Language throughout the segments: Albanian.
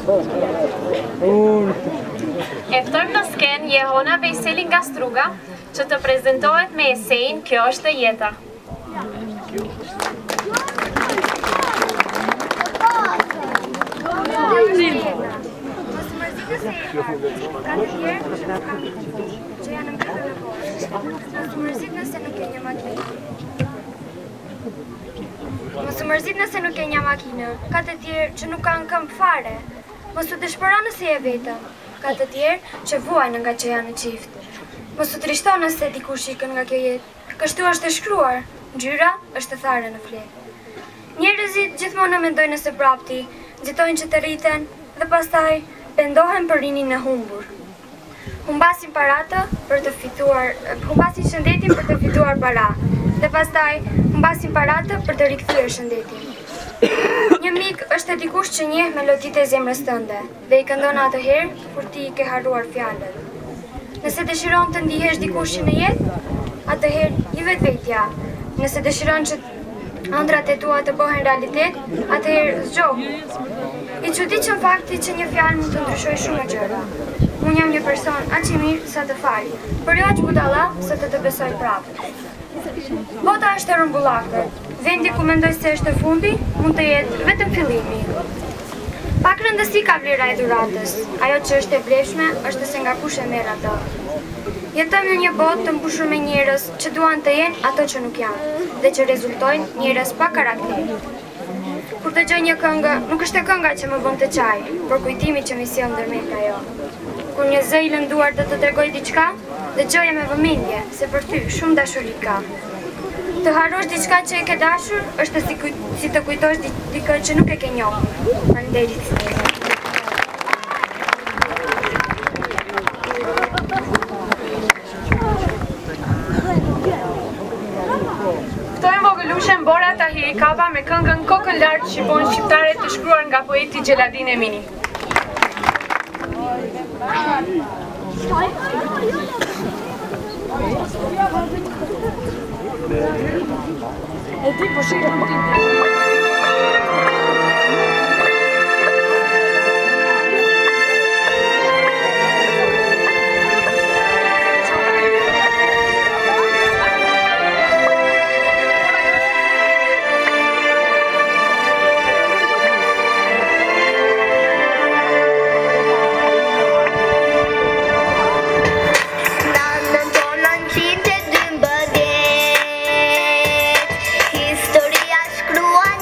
E ftojmë në sken Jehona Vejseli nga Struga, që të prezentohet me esejin Kjo është e jeta. Mos u mërzit nëse nuk e një makinë, ka të tjerë që nuk kanë këmbë fare. Mos u dëshpëro nëse je vetëm, ka të tjerë që vuajnë nga që janë në qift. Mos u trishto nëse dikush ikën nga kjo jetë, kështu është e shkruar, ngjyra është e thare në fletë. Njerëzit gjithmonë mendojnë se prapti, nxitojnë që të rriten dhe pastaj pendohen për rinin e humbur. Humbasin paratë për të fituar, humbasin shëndetin për të fituar para, dhe pastaj humbasin paratë për të rikthyer shëndetin. Një mik është e dikush që njeh meloditë e zemrës tënde dhe i këndon atëherë kur ti i ke harruar fjalët. Nëse dëshiron të ndihesh dikush në jetë, atëherë i vetvetja. Nëse dëshiron që ëndrat e tua të bëhen realitet, atëherë zgjohu. I çuditshëm fakti që një fjalë mund të ndryshojë shumë gjëra. Unë jam një person aq i mirë sa të fal, por jo aq budalla sa të besoj prapë. Bota është e rrumbullakër. Vendi ku mendoj se është e fundi, mund të jetë vetëm fillimi. Pak rëndësi ka vlera e dhuratës. Ajo që është e vlefshme është se nga kush e merr atë. Jetojmë në një botë të mbushur me njerëz që duan të jenë ato që nuk janë dhe që rezultojnë njerëz pa karakter. Kur dëgjoj një këngë, nuk është e kënga që më bën të qaj, por kujtimi që mi sjell ndërmjet ajo. Kur një zë i lënduar do të tregoj diçka, dëgjoja me vëmendje se për ty shumë dashuri ka. Të harrosh diçka që e ke dashur është si të kujtosh dikë që nuk e ke njohur. Faleminderit. Ftojmë vogëlushen Bora Tahiri Kapa me këngën Kokën lart shqipon shqiptare të shkruar nga poeti Gjeladin Emini. E ti po shikoj ti. Historia shkruan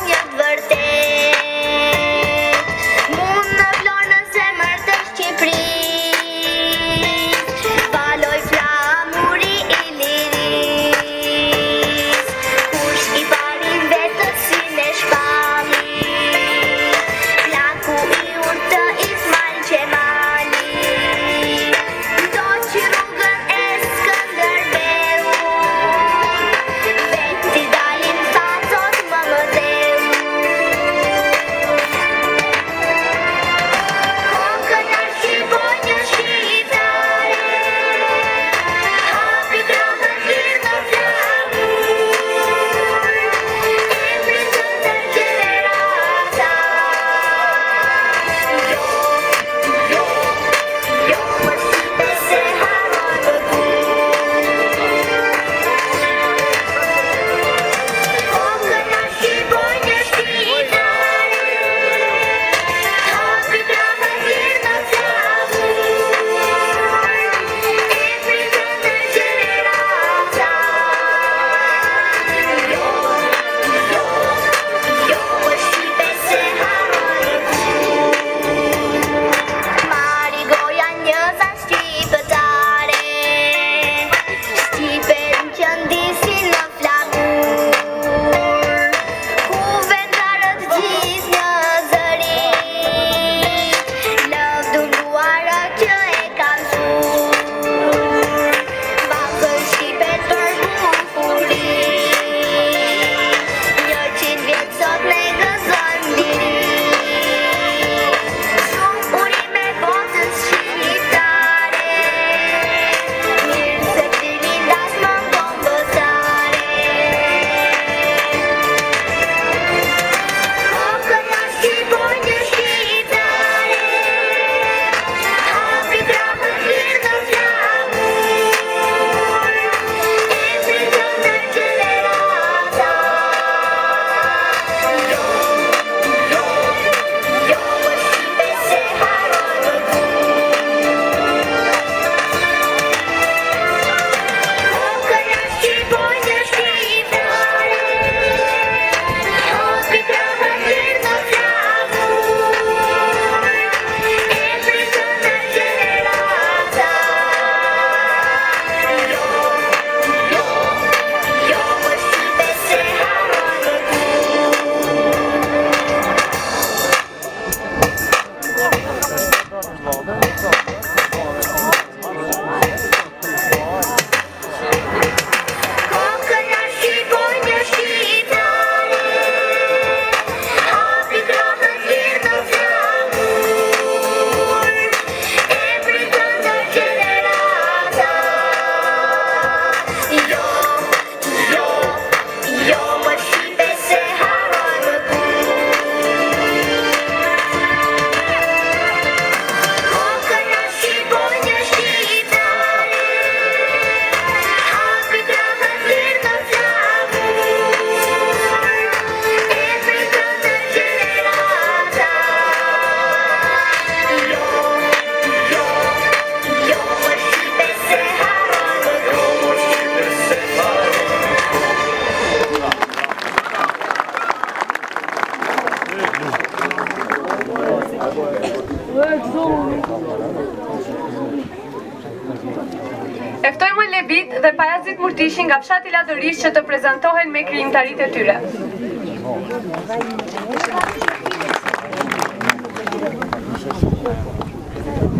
dhe pajazit Murtishin nga fshati Ladërish që të prezantohen me krijimtaritë e tyre.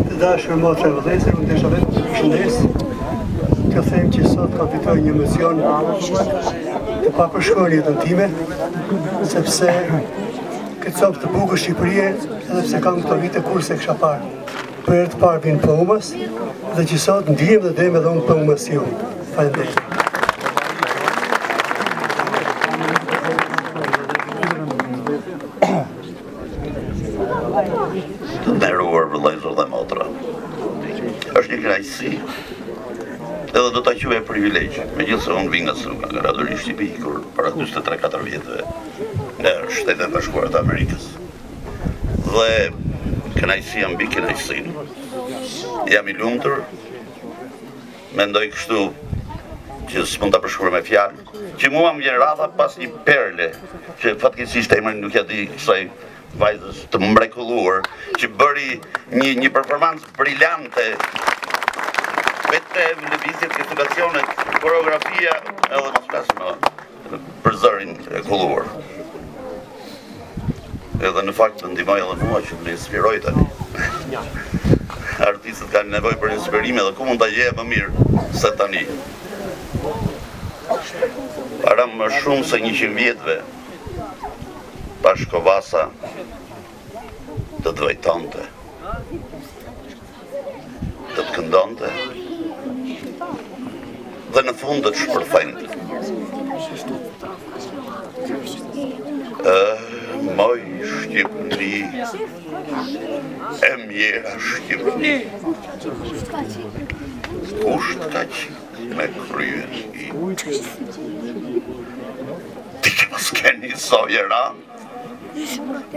Të dashur motra e vëllezër, unë desha vetë të përshëndes, të them që sot ka fitoj një emocion të papërshkruar time, sepse këtë copë të bukur Shqipërie, edhe pse kam këto vite kurse kisha parë. Për herë të parë vinë për humës, dhe që sot ndihem dhe dem edhe unë për humës ju. Faleminderit. Të nderuar vëllezër dhe motra, është një kënaqësi edhe do ta quaj privilegj, megjithëse unë vi nga Struga, nga Ladërish i ikur para 23-4 vjetëve në Shtetet Bashkuara të Amerikës. Dhe kënaqësia mbi kënaqësinë. Jam i lumtur, mendoj kështu që s'mund ta përshkruaj me fjalë, që mua më vjen radha pas një perle, që fatkeqësisht emrin nuk ja di kësaj vajzës të mrekulluar, që bëri një performancë brillante, vetëm lëvizjet, gestikacionet, koreografia, edhe mos flasim për zërin e kulluar. Edhe në fakt të ndihmoj edhe mua që të inspiroj tani. Artistët kanë nevojë për inspirime dhe ku mund ta gjejë më mirë se tani. Para më shumë se 100 vjetëve, Bashkovasa të dvajtonte, të të këndonte, dhe në fund të të shpërthente. Moj Shqipëni, e mjera Shqipëni, kusht ka qitë me kryen i. Ti që pas keni sovjeran,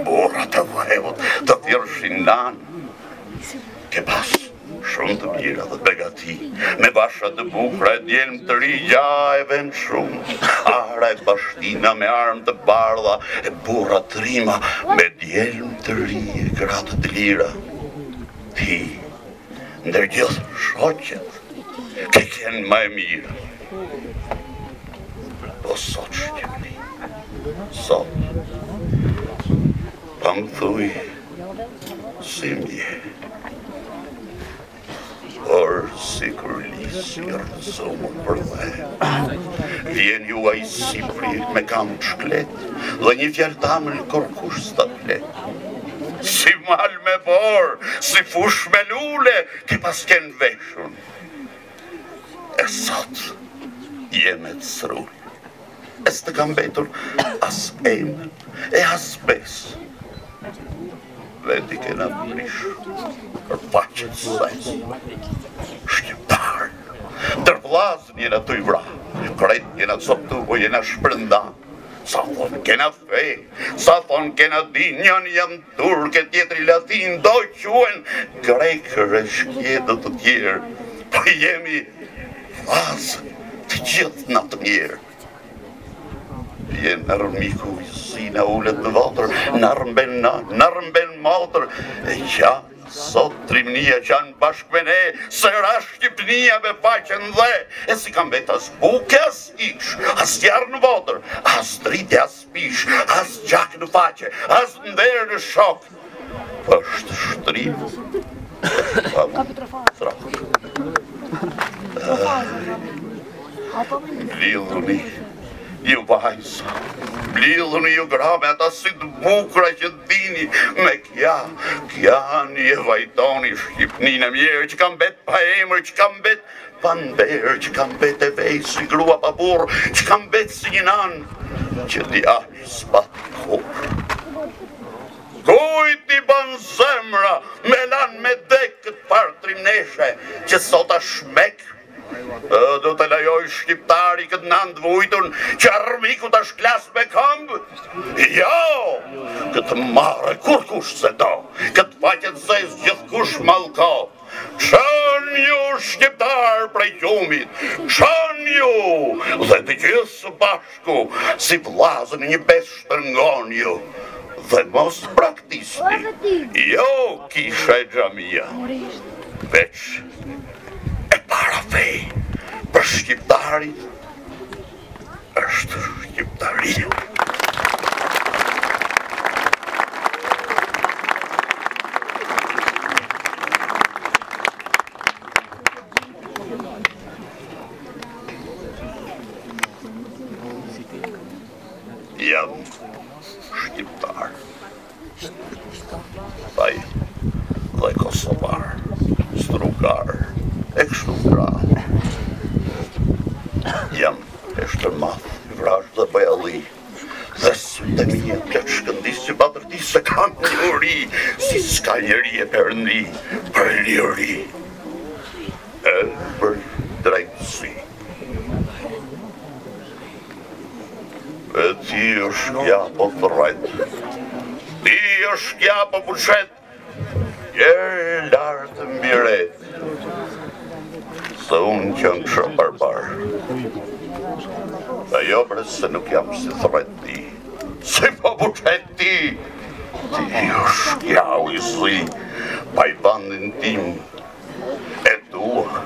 burrat e vëhevut të thjërshin nanë, ke pas shumë të mira dhe begati, me basha të bukra e djelmë të ri, ja e vend shumë, ara e bashtina me armë të bardha, e burra të rima, me djelmë të ri e gratë të lira. Ti, ndër gjithë shoqet, ke qenë më e mirë. Po sot Shqipëni, sot, pa më thuj, si mje. Por si kur lisi rëzumë për dhe, vjen ju a i Sipri me kam të shklet, dhe një fjallë tamë në korkush së të flet. Si mal me por, si fush me lule, ke pas ken veshun. E sot, jeme të srull, e së të kam betur as emën, e as besë. Veti kena prish, për faqet sesë. Shqiptar, dërvlazën jena të i vra, kret jena të soptu, po jena shprënda. Sa thonë kena fe, sa thonë kena din, janë janë turke, tjetëri latin, do quen grekër e shkjetët të tjerë, po jemi vlazën të gjithë në të njerë. Jenë nërmiku i si në ullet në votër, nërmben motër, e qanë sot trimnia qanë bashkë me ne, se ra Shqipnia me faqen dhe, e si kam bet as buke as ish, as jarë në votër, as drite as pish, as gjak në faqe, as ndërë në shok, është shtrim, pa mu trakë. Lidhuni, ju vajza, blidhuni ju grame ata si të bukra që dini me kja një vajtoni Shqipni në mjerë që kam bet pa emër, që kam bet pa nderë, që kam bet e vej si grua pa burë, që kam bet si një nanë që djaqë s'pa kur. Kujt i ban zemra me lan me dek këtë parë trimneshe që sot a shmek. Do të lajoj shqiptari këtë nëndë vujtun që armiku të shklas me këmbë? Jo! Këtë mare kur kush se do, këtë faqet zez gjithë kush malko. Shën ju shqiptar prej gjumit, shën ju, dhe të gjithë së bashku, si vlazën një bes shtërngon ju. Dhe mos praktisti, jo kisha e xhamia, veç e para fej, për Shqiptari është shqiptari. Jam shqiptar, thaj dhe kosovar, strugar, e kështu pra. Jam e shtërmath, vrash dhe bajalli, dhe sytë e mija plët shkëndis që batërti se kam njëri, si s'ka njëri e përndi, për njëri, e për drejtësi. E ti është kja po të rajtë, ti është kja po pushet, jërë lartë mbiret, se unë që në kështë barbar. Dhe jo bre se nuk jam si të rajtë ti, si po pushet ti, ti është kja u i zi, pa i bandin tim, e dua,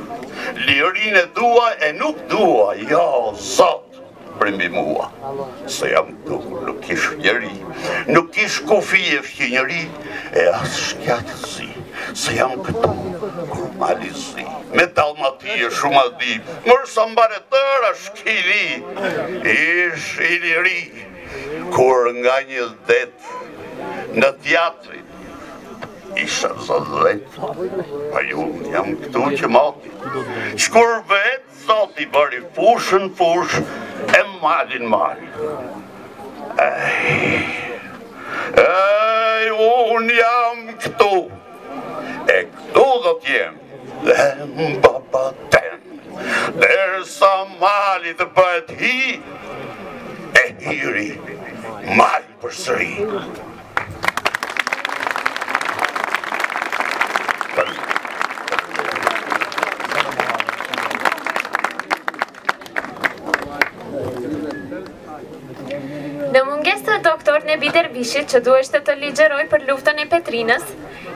lirin e dua e nuk dua, jo, zot. Për mbi mua, se jam tu, nuk ish njëri, nuk ish kufi e fqi njëri, e as shkjatësi, se jam këtu, kur mali zi, me dalmati e shumë adi, mërë sa mbare tëra shkili, ish i liri, kur nga një det në teatrin, isha zëdhet, pa ju jam këtu që mati, shkur vet, zoti bëri fushën fush, e malin mal. Ej, unë jam këtu, e këtu do t'jem, dhe mbaba tem, derisa mali të bëhet hi, e hiri, mal për sëri. Në munges të doktor Nebi Dervishit që duheshte të ligjeroj për luftën e Petrinës,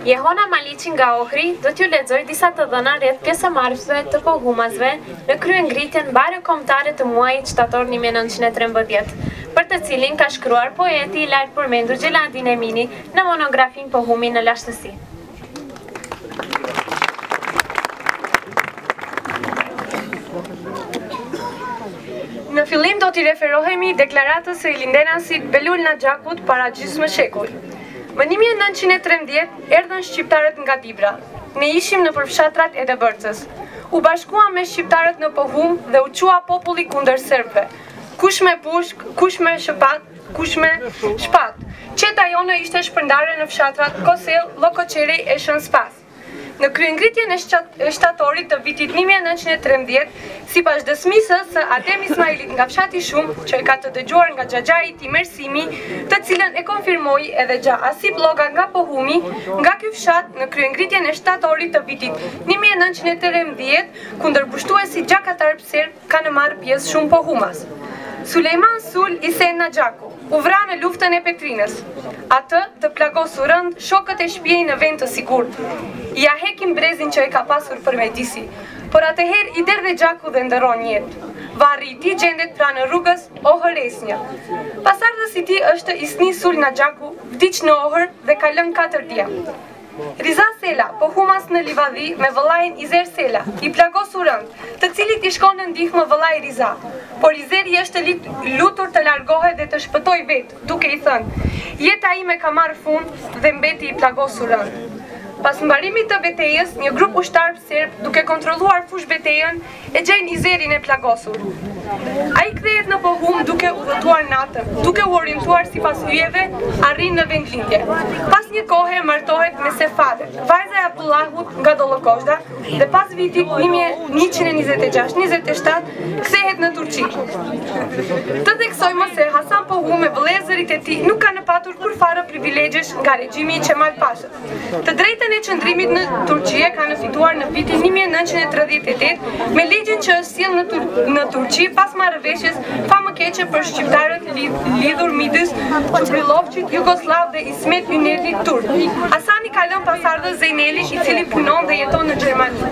Jehona Maliqi nga Ohri do t'ju lexoj disa të dhëna rreth pjesëmarrësve të pohumazve në kryengritjen mbare kombëtare të muajit shtator 1913, për të cilin ka shkruar poeti i lart përmendur Gjeladin Emini në monografin Pohumi në lashtësi. Në fillim do t'i referohemi deklaratës së Ilindenasit Belul Naxhakut para gjysmë shekull. Më 1913 erdhën shqiptarët nga Dibra. Ne ishim në përfshatrat e Debërcës. U bashkuam me shqiptarët në Pohum dhe u qua populli kundër serbëve. Kush me pushk, kush me shëpat, kush me shpat. Qeta jone ishte shpërndarë në fshatrat Kosel, Llokoqerej e Shën Spas. Në kryengritjen e shtatorit të vitit 1913, sipas dësmisës së Adem Ismailit nga fshati Shumë, që e ka të dëgjuar nga xhaxha i tij Mersimi, të cilën e konfirmoi edhe xha Asip Lloga nga Pohumi, nga ky fshat në kryengritjen e shtatorit të vitit 1913, kundër pushtuesi gjakatar serb kanë marrë pjesë shumë pohumas. Sulejman Sul Isen Naxhaku u vra në luftën e Petrinës. Atë të plagosur rënd, shokët e shpjej në vend të sigurt. Ja hekim brezin që e ka pasur për Medisi, por atëherë i derdhe gjaku dhe ndëron jetë. Varri i tij gjendet pranë rrugës Ohëresnja. Pasardhës i tij është Isni Sul Naxhaku, vdiq në Ohër dhe ka lënë 4 djem. Riza Sela, pohumas në Livadhi me vëllain Izer Sela, i plagosur rënd, të cilit i shkon në ndihmë vëllai Riza, por Izeri është lutur të largohet dhe të shpëtoj vetë, duke i thënë, jeta ime ka marrë fund dhe mbeti i plagosur rënd. Pas mbarimit të betejës, një grup ushtarë serb, duke kontrolluar fush betejën, e gjejnë Izerin e plagosur. Ai kthehet në Pohum duke udhëtuar natën, duke u orientuar sipas hyjeve, arrin në vendlindje. Pas një kohe martohet me Sefade, vajza e Abdullahut nga Dollokozhda, dhe pas vitit 1126-27 kthehet në Turqi. Të theksojmë se Hasan Pohum me vëllezërit e tij nuk kanë patur kurfarë privilegjesh nga regjimi i Qemal Pashës. Të drejtën e qëndrimit në Turqi e kanë fituar në vitin 1938 me ligjin që është sjellë në Turqi pas marrëveshjes famëkeqe për shqiptarët lidhur midis Çubrilovçit, Jugoslav dhe Ismet Ynedit kulturë. Asani ka lënë pasardhë Zejneli, i cili punon dhe jeton në Gjermani.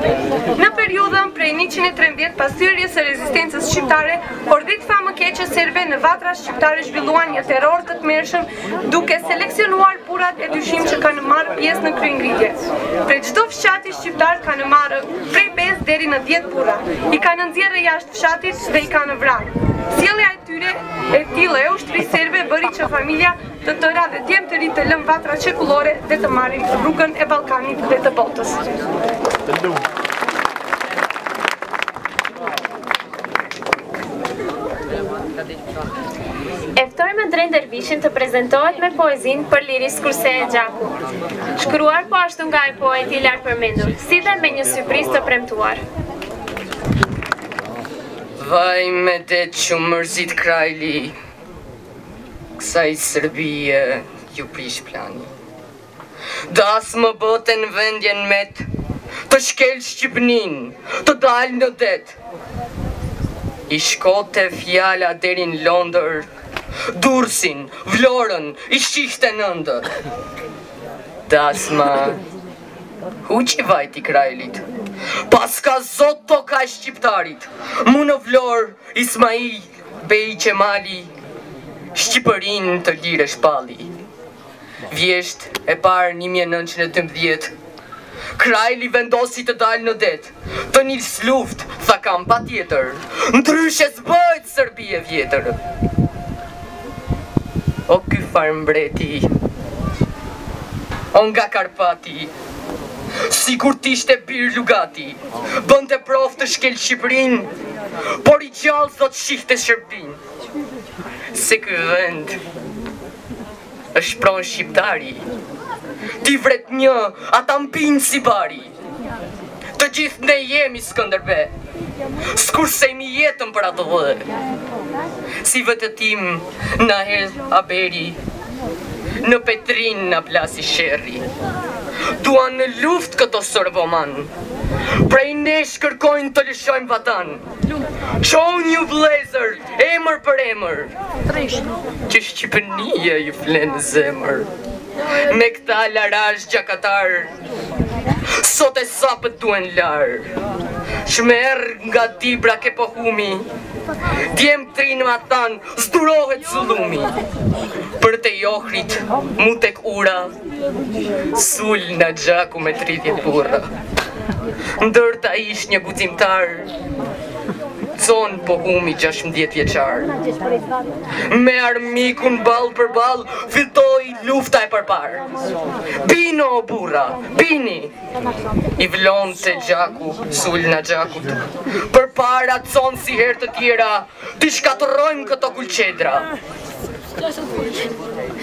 Në periudhën prej 113 pas thyrjes së rezistencës shqiptare, hordit famëkeqe serbe në vatra shqiptare zhvilluan një terror të tmerrshëm, duke seleksionuar burrat e dyshim që kanë marrë pjesë në kryengritje. Prej çdo fshati shqiptar kanë marrë prej 5 deri në 10 burra. I kanë nxjerrë jashtë fshatit dhe i kanë vrarë. Sjellja e tyre e tillë e ushtri serbe bëri që familja të tëra dhe djemë të ri të lënë vatra çekullore dhe të marrin rrugën e Ballkanit dhe të botës. Eftojmë Andrej Dervishin të prezantohet me poezinë për liris kurse e gjaku, shkruar po ashtu nga e poeti i lartë përmendur, si dhe me një syprizë të premtuar. Vaj me det që mërzit krajli, kësaj Serbie ju prish plani. Das më bëten vendjen met, të shkel Shqipnin, të dal në det. I shkote fjala deri në Londër, Durrësin, Vlorën, i shishte nëndër. Dasma, huqi vajti krajlit, pas ka zot to ka shqiptarit, mu në Vlorë, Ismail, Bej Qemali, Shqipërin të lire shpalli. Vjesht e parë 1912, Krajli vendosi të dalë në det, të nis luft, tha kam pa tjetër, ndryshe s'bëhet Serbie vjetër. O ky farmbreti, o nga Karpati, sikur t'ishte bir lugati, bënte prof të shkel Shqipërin, por i gjallë thot shihte Shërbin. Se ky vend është pron shqiptari, ti vret një, ata mpinë si bari. Të gjithë ne jemi Skënderbe, s'kursejmi jetën për atë dhe. Si vëtëtim na hedh aberi, në Petrin na plasi sherri. Duan në luft këto sorboman, prej nesh kërkojnë të lëshojmë vatan. Qonë ju vlezër, emër për emër, që Shqipënia ju flenë zemër. Me këta laraj gjakatar, sot e sapët duen larë. Shmer nga dibra ke pohumi, djem trinë ma thanë, zdurohet zullumi. Për te johrit, mu tek ura, sul në gjaku me 30 burra. Ndërta ish një guximtar, zonë pohumi 16 vjeqar. Me armikun ball për ball, filltoi lufta e përpar. Bino o burra, bini! I vlon të gjaku, sul në gjakut. Për para zonë si herë të tjera, t'i shkatërojmë këto kulqedra.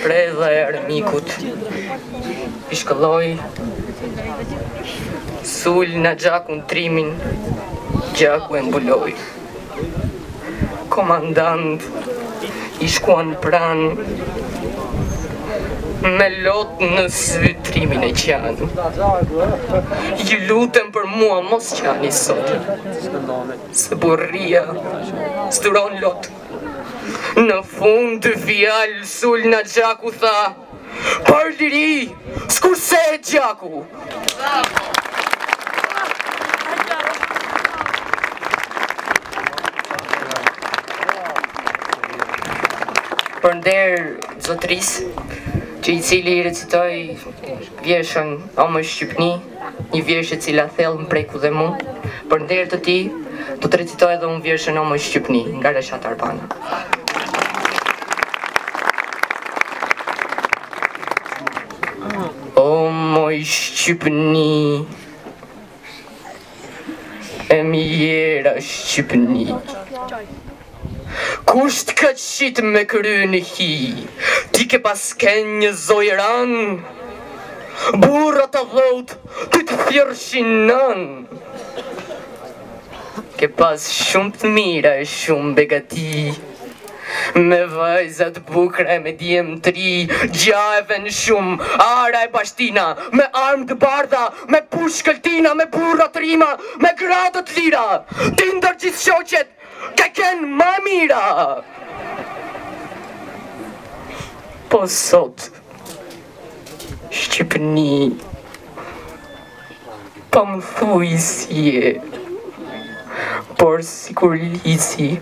Predha e armikut, i shkëlloj, sul në gjakun trimin, gjaku e mbuloj. Komandant i shkuan pran, me lot në sytrimin e qanë. Ju lutem për mua mos qani sot, se burria s'duron lot. Në fund të fjalë sul në gjaku tha, për liri, s'kurse e gjaku. Për nder zotris, që i cili i recitoj vjeshën O më Shqipni, një vjeshë e cila thellë më preku dhe mu, për nder të ti, do të recitoj edhe unë vjeshën O më Shqipni, nga Reshat Arbana. O më Shqipni, e mjera Shqipni, kusht këtë shqit me kry në hi, ti ke pas ken një zojran, burra të dhot, ty të thjërshin nën. Ke pas shumë të mira e shumë begati, me vajzat bukre, me djem tri, gjajve në shumë, ara e bashtina, me armë të bardha, me push këltina, me burra të rima, me gradët lira, ti ndër gjithë shoqet, ke ken ma mira. Po sot, Shqipëni, pa më thuj si je, por si kur lisi,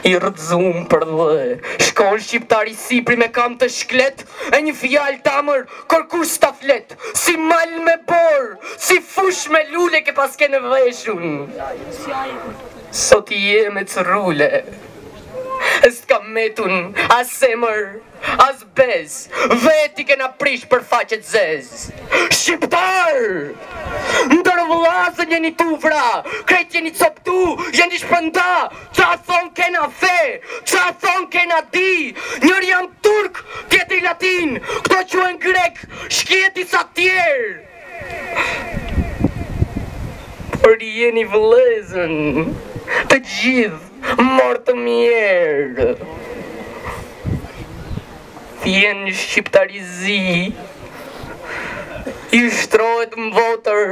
i rëdzum për dhe, shkon shqiptari Sipri me kam të shklet, e një fjallë tamër, kërkush ta flet, si mal me bor, si fush me lule ke pas ke në veshun. Sot i je me cërrule, s'ka metun, as semër, as bez, veti kena prish për faqet zez. Shqiptar! Ndër vllazën jeni tufra, krejt jeni coptu, jeni shpënda, qa thon kena fe, qa thon kena di, njëri jam turk, tjetri latin, këto quen grek, shkjeti sa tjerë. Por jeni vëllezën, të gjithë, morë të mjerë. Vjen shqiptarizi, i shtrohet më votër,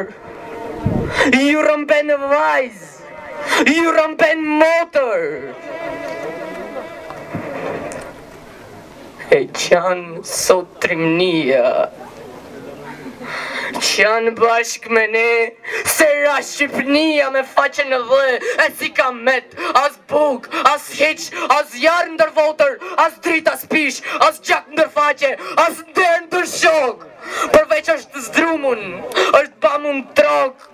ju rëmben vajz, ju rëmben motër. E qanë sot trimnia, qanë bashk me ne, se ra Shqipnia me faqen në dhe, e si ka met, as buk, as heq, as jarë ndër votër, as drit, as pish, as gjak ndër faqe, as ndër ndër shok. Përveç është zdrumun, është bamun trok.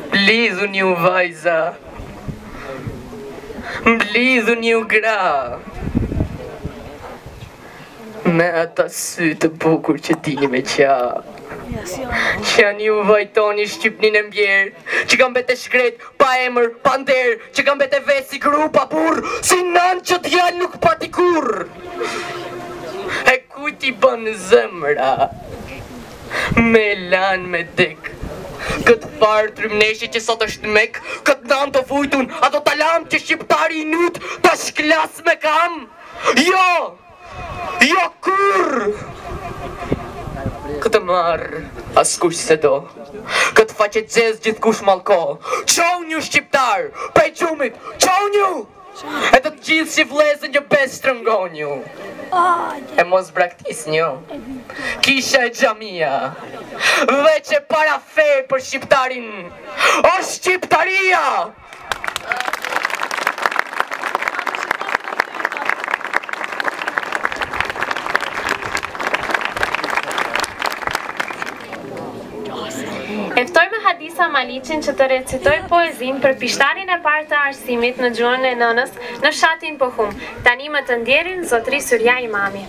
Mblidhun ju vajza, mblidhun ju gra, me ata sy të bukur që dini me qa, që janë ju vajtoni Shqipnin e mbjerë, që kam bete shkret, pa emër, pa nder, që kam bete vesi gru, pa burr, si nan që t'jallë nuk pati kur. E ku ti bën zemra, me lan me dek, këtë farë trymneshi që sot është mek, këtë nan të vujtun, ato talam që shqiptari i nut, ta shklas me kam. Jo! Jo kur! Këtë marë, askush se do, këtë faqet zez gjithkush malko. Qau një shqiptar, pej qumit, qau një! E të gjithë si vlezën një bes shtrëngon ju. E mos braktis një, kisha e gjamia, veç e para fe për shqiptarin, o shqiptaria! Eftojmë Hadisa Maliqin që të recitoj poezin për pishtarin e parë të arsimit në gjuhën e nënës në fshatin Pohum. Tani më të ndjerin Zotri Surja Imami.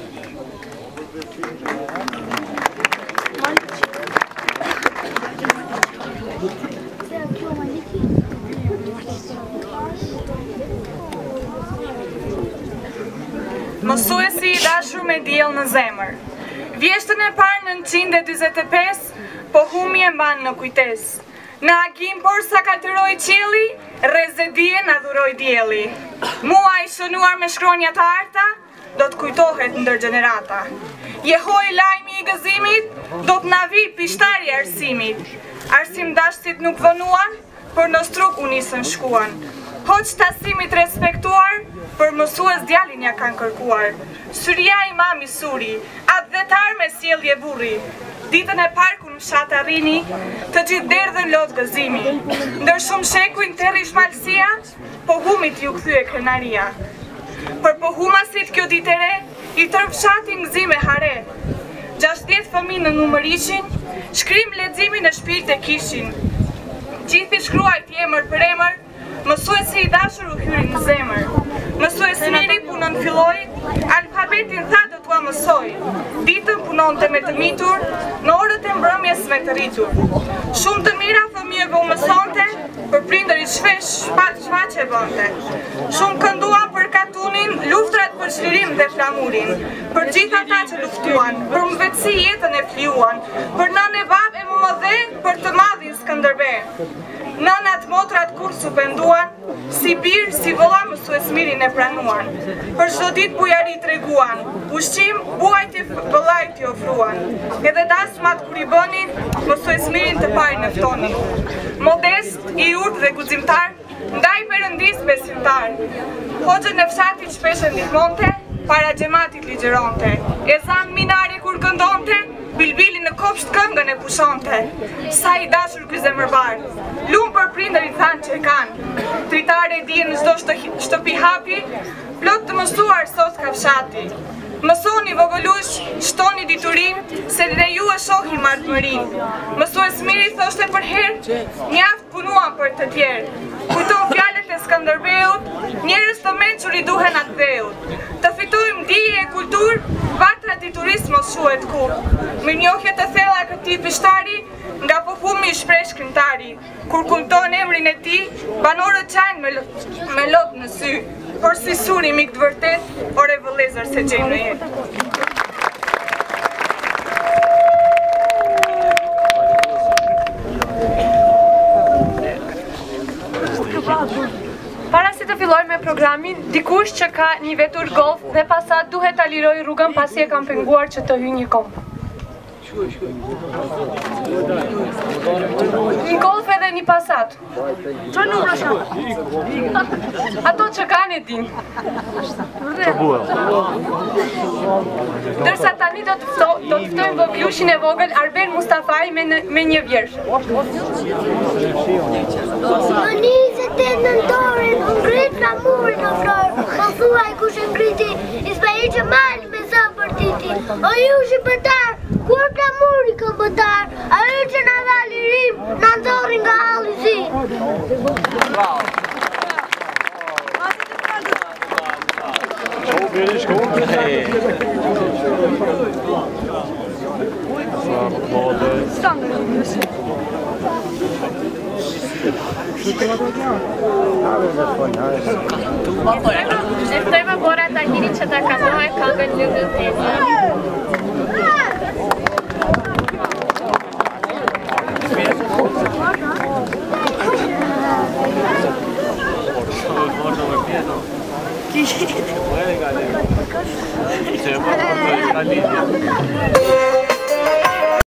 Mësuesi i dashur me diell në zemër. Vjeshtën e parë në 945, Pohumi e mban në kujtes. Në agim por sa kaltëroi qielli, rezedie na dhuroi dielli. Muaj shënuar me shkronja të arta, do të kujtohet ndër gjenerata. Jehoi lajmi i gëzimit, do të na vi pishtari arsimit. Arsim dashtit nuk vënuan, për në struk u nisën shkuan. Hoq tasimit respektuar, për mësues djalin ja kanë kërkuar. Surja Imami Suri, atë dhetar me sjellje burri. Ditën e parku në fshat arrini, të gjithë derdhën lot gëzimi. Ndër shumë shekuj në terri shmalësia, Pohumit ju kthye krenaria. Për Pohumasit kjo ditë e re, i tërë fshatin gëzime hare. 60 fëmijë në numër ishin, shkrim leximin e shpirt e kishin. Gjithi shkruajt emër për emër, mësuesi i dashur u hyri në zemër. Mësuesi miri punën filloi, alfabetin tha do t'ua mësoj. Ditën punonte me të mitur, në orët e mbrëmjes me të rritur. Shumë të mira fëmijëve u mësonte, për prindërit shpesh shfaqe bënte. Shumë kënduan për katunin, luftrat për çlirim dhe flamurin. Për gjithë ata që luftuan, për mbetësi jetën e fliuan, për nënë e babë e mëdhe, për të madhin Skënderbe. Nënat motrat kur su penduan, si birë, si vëlla mësuesmirin e pranuan. Për çdo ditë bujari treguan, ushqim, buajt e vëllait i ofruan. Edhe dasmat kur i bënin, mësuesmirin të parë nëftonin. Modest, i urtë dhe guximtar, ndaj Perëndis besimtar. Hoxhën e fshatit shpesh e ndihmonte, para xhamatit ligjeronte. Ezan minare kur këndonte, bilbili në kopsht këngën e pushonte. Sa i dashur ky zemërbar, lumë për prindërit thanë që e kanë. Tritare e dije në çdo shtëpi hapi, plot të mësuar sot ka fshati. Mësoni vogëlush, shtoni diturin, se ne ju e shohim ardhmërinë. Mësues miri thoshte për herë, mjaft punuan për të tjerë. Kujton fjalët e Skënderbeut, njerëz të mençur i duhen atë dheut. Të fitojmë dije e kulturë, vatra dituris mos shuhet kurrë. Mirënjohje të thella këtij pishtari, nga pohumi i shpreh shkrimtari. Kur kulton emrin e tij, banorët çajnë me lot në sy. Por si suri mik të vërtet, ore vëllezër se gjejmë në jetë. Para se të filloj me programin, dikush që ka një vetur golf dhe pasat duhet ta liroj rrugën pasi e kam penguar që të hyj një komp. Një golf edhe një pasat. Që numra shka? Ato që kanë e din. Dërsa tani do të ftojmë voglushin e vogël Arben Mustafaj me një vjersh. Më 28 nëntorin, ngrit flamurin në florë. Më thuaj kush e ngriti, Ismail Gjemal me sa partiti. O ju shqiptar, kur flamuri ka bëtar, ajo që na dha lirim, na nxorri nga halli zi. E ftojmë Bora Tahiri që ta kantohej këngën Lullu Thezi. Sì,